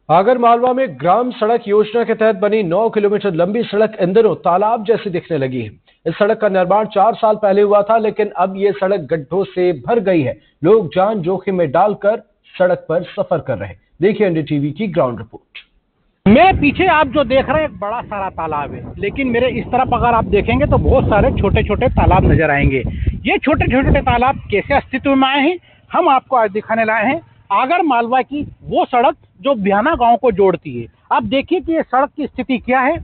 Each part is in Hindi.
आगर मालवा में ग्राम सड़क योजना के तहत बनी 9 किलोमीटर लंबी सड़क इन दिनों तालाब जैसी दिखने लगी है। इस सड़क का निर्माण 4 साल पहले हुआ था, लेकिन अब ये सड़क गड्ढों से भर गई है। लोग जान जोखिम में डालकर सड़क पर सफर कर रहे हैं। देखिए एनडीटीवी की ग्राउंड रिपोर्ट। मेरे पीछे आप जो देख रहे हैं एक बड़ा सारा तालाब है, लेकिन मेरे इस तरफ अगर आप देखेंगे तो बहुत सारे छोटे छोटे तालाब नजर आएंगे। ये छोटे छोटे तालाब कैसे अस्तित्व में आए हैं, हम आपको आज दिखाने लाए हैं। आगर मालवा की वो सड़क जो बिहाना गांव को जोड़ती है। आप देखिए कि ये सड़क की स्थिति क्या है।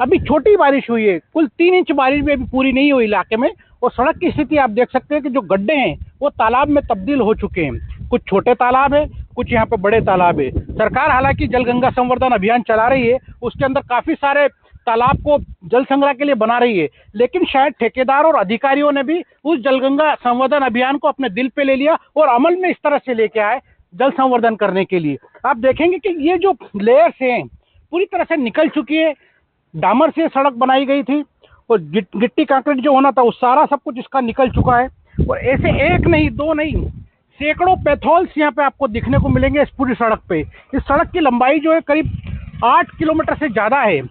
अभी छोटी बारिश हुई है, कुल 3 इंच बारिश भी अभी पूरी नहीं हुई इलाके में, और सड़क की स्थिति आप देख सकते हैं कि जो गड्ढे हैं वो तालाब में तब्दील हो चुके हैं। कुछ छोटे तालाब है, कुछ यहाँ पे बड़े तालाब है। सरकार हालांकि जल गंगा संवर्धन अभियान चला रही है, उसके अंदर काफी सारे तालाब को जल संग्रह के लिए बना रही है, लेकिन शायद ठेकेदार और अधिकारियों ने भी उस जल गंगा संवर्धन अभियान को अपने दिल पे ले लिया और अमल में इस तरह से लेके आए जल संवर्धन करने के लिए। आप देखेंगे कि ये जो लेयर्स हैं पूरी तरह से निकल चुकी है। डामर से सड़क बनाई गई थी और गिट्टी कंक्रीट जो होना था वो सारा सब कुछ इसका निकल चुका है। और ऐसे एक नहीं, दो नहीं, सैकड़ों पैथोल्स यहाँ पे आपको दिखने को मिलेंगे इस पूरी सड़क पे। इस सड़क की लंबाई जो है करीब 8 किलोमीटर से ज़्यादा है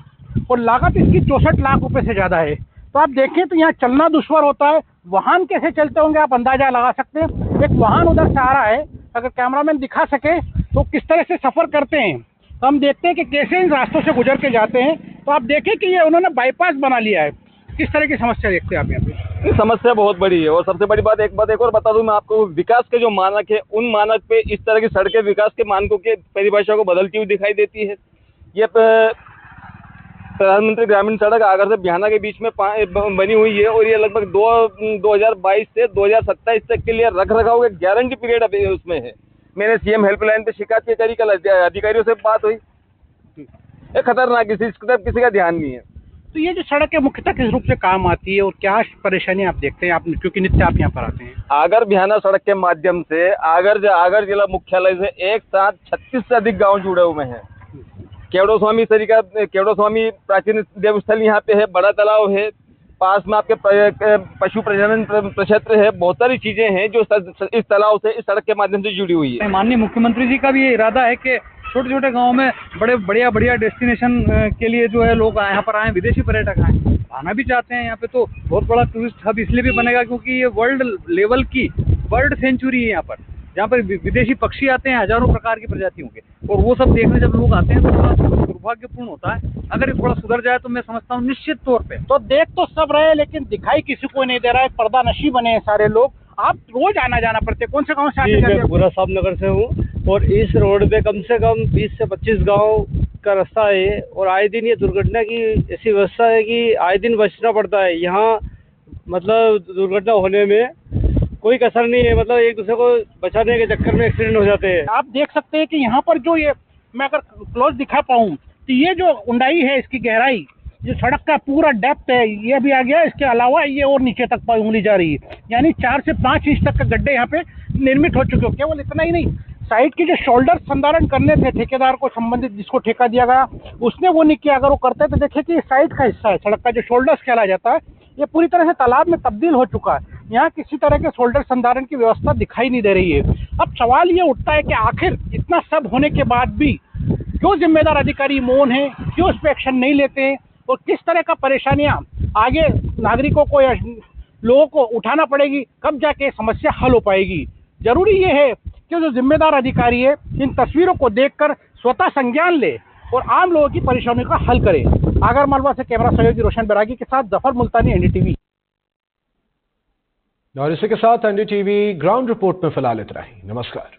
और लागत इसकी 64 लाख रुपए से ज़्यादा है। तो आप देखें तो यहाँ चलना दुश्वार होता है। वाहन कैसे चलते होंगे आप अंदाजा लगा सकते हैं। एक वाहन उधर से आ रहा है, अगर कैमरामैन दिखा सके तो किस तरह से सफ़र करते हैं। तो हम देखते हैं कि कैसे इन रास्तों से गुजर के जाते हैं। तो आप देखें कि ये उन्होंने बाईपास बना लिया है। किस तरह की समस्या देखते हैं आप यहाँ पे? समस्या बहुत बड़ी है। और सबसे बड़ी बात एक और बता दूं मैं आपको, विकास के जो मानक है उन मानक पे इस तरह की सड़कें विकास के मानकों के परिभाषा को बदलती हुई दिखाई देती है। ये प्रधानमंत्री ग्रामीण सड़क आगर से बिहाना के बीच में बनी हुई है और ये लगभग 2022 से 2027 तक के लिए रख रखाव के गारंटी पीरियड अभी उसमें है। मैंने सीएम हेल्पलाइन पे शिकायत की करी, कल अधिकारियों से बात हुई। ये खतरनाक, किसी का ध्यान नहीं है। तो ये जो सड़क है मुख्यतः किस रूप से काम आती है और क्या परेशानी आप देखते हैं, आप क्योंकि नित्य आप यहाँ पर आते हैं? आगर बिहाना सड़क के माध्यम से आगर जिला मुख्यालय से एक साथ 36 से अधिक गांव जुड़े हुए हैं। केवड़ो स्वामी प्राचीन देवस्थल यहाँ पे है, बड़ा तालाब है, पास में आपके पशु प्रजनन प्रक्षेत्र है। बहुत सारी चीजें हैं जो इस तालाब से, इस सड़क के माध्यम से जुड़ी हुई है। माननीय मुख्यमंत्री जी का भी ये इरादा है कि छोटे छोटे गांव में बड़े बढ़िया डेस्टिनेशन के लिए जो है लोग यहाँ पर आए, विदेशी पर्यटक आए, आना भी चाहते हैं यहाँ पे। तो बहुत बड़ा टूरिस्ट हब इसलिए भी बनेगा क्योंकि ये वर्ल्ड लेवल की बर्ड सेंचुरी है यहाँ पर, जहाँ पर विदेशी पक्षी आते हैं हजारों प्रकार की प्रजातियों के, और वो सब देखने जब लोग आते हैं तो बड़ा दुर्भाग्यपूर्ण होता है। अगर ये थोड़ा सुधर जाए तो मैं समझता हूँ निश्चित तौर पे। तो देख तो सब रहे लेकिन दिखाई किसी को नहीं दे रहा है। पर्दा नशी बने हैं सारे लोग। आप रोज आना जाना पड़ते, कौन से गाँव से आते हैं? मैं पूरा साहब नगर से हूँ और इस रोड पे कम से कम 20 से 25 गांव का रास्ता है और आए दिन ये दुर्घटना की ऐसी व्यवस्था है कि आए दिन बचना पड़ता है। यहाँ मतलब दुर्घटना होने में कोई कसर नहीं है, मतलब एक दूसरे को बचाने के चक्कर में एक्सीडेंट हो जाते हैं। आप देख सकते हैं कि यहाँ पर जो ये, मैं अगर क्लोज दिखा पाऊँ तो ये जो ऊंचाई है, इसकी गहराई, जो सड़क का पूरा डेप्थ है ये भी आ गया। इसके अलावा ये और नीचे तक उंगली जा रही है, यानी 4 से 5 इंच तक के गड्ढे यहाँ पे निर्मित हो चुके हो। केवल इतना ही नहीं, साइड की जो शोल्डर संधारण करने थे ठेकेदार को संबंधित, जिसको ठेका दिया गया, उसने वो नहीं किया। अगर वो करते तो देखिए कि साइड का हिस्सा है सड़क का, जो शोल्डर्स कहला जाता है, ये पूरी तरह से तालाब में तब्दील हो चुका है। यहाँ किसी तरह के शोल्डर संधारण की व्यवस्था दिखाई नहीं दे रही है। अब सवाल ये उठता है कि आखिर इतना सब होने के बाद भी क्यों जिम्मेदार अधिकारी मौन है, क्यों इस पर एक्शन नहीं लेते हैं, और किस तरह का परेशानियां आगे नागरिकों को या लोगों को उठाना पड़ेगी, कब जाके समस्या हल हो पाएगी। जरूरी ये है कि जो जिम्मेदार अधिकारी है इन तस्वीरों को देखकर स्वतः संज्ञान ले और आम लोगों की परेशानियों का हल करे। आगर मालवा से कैमरा सहयोगी रोशन बैरागी के साथ जफर मुल्तानी, एनडीटीवी। और इसी के साथ एनडीटीवी ग्राउंड रिपोर्ट में फिलहाल इतना ही। नमस्कार।